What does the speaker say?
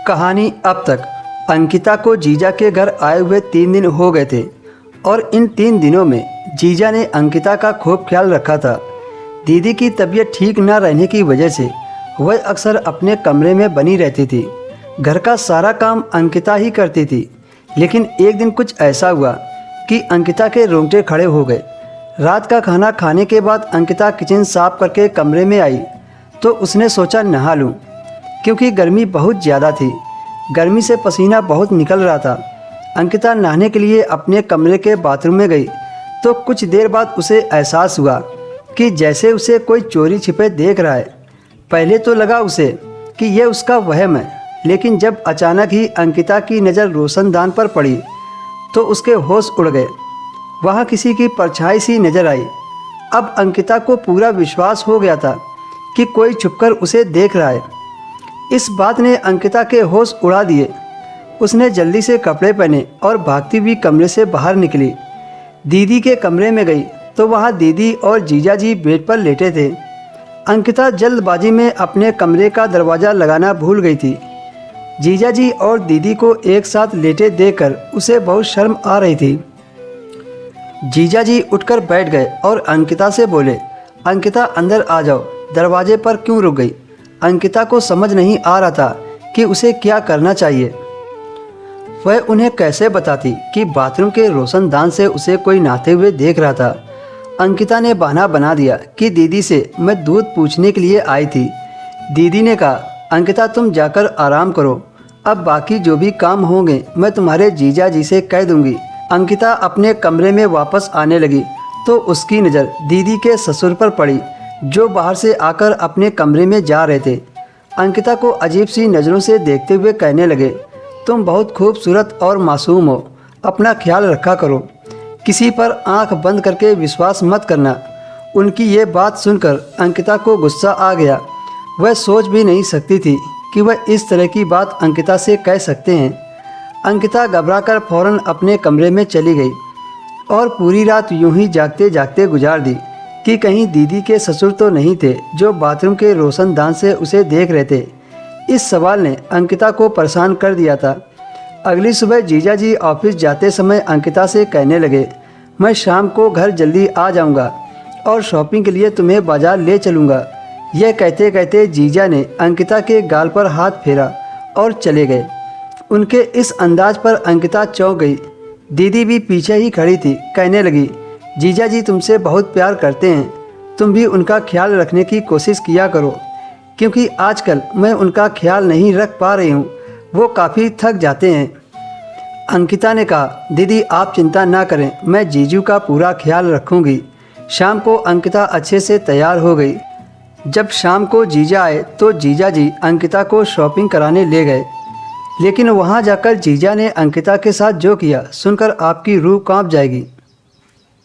कहानी अब तक। अंकिता को जीजा के घर आए हुए 3 दिन हो गए थे और इन 3 दिनों में जीजा ने अंकिता का खूब ख्याल रखा था। दीदी की तबीयत ठीक न रहने की वजह से वह अक्सर अपने कमरे में बनी रहती थी। घर का सारा काम अंकिता ही करती थी। लेकिन एक दिन कुछ ऐसा हुआ कि अंकिता के रोंगटे खड़े हो गए। रात का खाना खाने के बाद अंकिता किचन साफ करके कमरे में आई तो उसने सोचा नहा लूँ, क्योंकि गर्मी बहुत ज़्यादा थी। गर्मी से पसीना बहुत निकल रहा था। अंकिता नहाने के लिए अपने कमरे के बाथरूम में गई तो कुछ देर बाद उसे एहसास हुआ कि जैसे उसे कोई चोरी छिपे देख रहा है। पहले तो लगा उसे कि यह उसका वहम है, लेकिन जब अचानक ही अंकिता की नज़र रोशनदान पर पड़ी तो उसके होश उड़ गए। वहाँ किसी की परछाई सी नज़र आई। अब अंकिता को पूरा विश्वास हो गया था कि कोई छुपकर उसे देख रहा है। इस बात ने अंकिता के होश उड़ा दिए। उसने जल्दी से कपड़े पहने और भागती हुई कमरे से बाहर निकली। दीदी के कमरे में गई तो वहाँ दीदी और जीजा जी बेड पर लेटे थे। अंकिता जल्दबाजी में अपने कमरे का दरवाज़ा लगाना भूल गई थी। जीजा जी और दीदी को एक साथ लेटे देखकर उसे बहुत शर्म आ रही थी। जीजा जी उठकर बैठ गए और अंकिता से बोले, अंकिता अंदर आ जाओ। दरवाजे पर क्यों रुक गई? अंकिता को समझ नहीं आ रहा था कि उसे क्या करना चाहिए। वह उन्हें कैसे बताती कि बाथरूम के रोशनदान से उसे कोई नहाते हुए देख रहा था। अंकिता ने बहाना बना दिया कि दीदी से मैं दूध पूछने के लिए आई थी। दीदी ने कहा, अंकिता तुम जाकर आराम करो, अब बाकी जो भी काम होंगे मैं तुम्हारे जीजा जी से कह दूंगी। अंकिता अपने कमरे में वापस आने लगी तो उसकी नज़र दीदी के ससुर पर पड़ी, जो बाहर से आकर अपने कमरे में जा रहे थे। अंकिता को अजीब सी नज़रों से देखते हुए कहने लगे, तुम बहुत खूबसूरत और मासूम हो, अपना ख्याल रखा करो, किसी पर आंख बंद करके विश्वास मत करना। उनकी ये बात सुनकर अंकिता को गुस्सा आ गया। वह सोच भी नहीं सकती थी कि वह इस तरह की बात अंकिता से कह सकते हैं। अंकिता घबराकर फौरन अपने कमरे में चली गई और पूरी रात यूं ही जागते जागते गुजार दी कि कहीं दीदी के ससुर तो नहीं थे जो बाथरूम के रोशनदान से उसे देख रहे थे। इस सवाल ने अंकिता को परेशान कर दिया था। अगली सुबह जीजा जी ऑफिस जाते समय अंकिता से कहने लगे, मैं शाम को घर जल्दी आ जाऊंगा और शॉपिंग के लिए तुम्हें बाजार ले चलूँगा। यह कहते कहते जीजा ने अंकिता के गाल पर हाथ फेरा और चले गए। उनके इस अंदाज पर अंकिता चौंक गई। दीदी भी पीछे ही खड़ी थी। कहने लगी, जीजा जी तुमसे बहुत प्यार करते हैं, तुम भी उनका ख्याल रखने की कोशिश किया करो, क्योंकि आजकल मैं उनका ख्याल नहीं रख पा रही हूँ, वो काफ़ी थक जाते हैं। अंकिता ने कहा, दीदी आप चिंता ना करें, मैं जीजू का पूरा ख्याल रखूँगी। शाम को अंकिता अच्छे से तैयार हो गई। जब शाम को जीजा आए तो जीजा जी अंकिता को शॉपिंग कराने ले गए, लेकिन वहाँ जाकर जीजा ने अंकिता के साथ जो किया सुनकर आपकी रूह कांप जाएगी।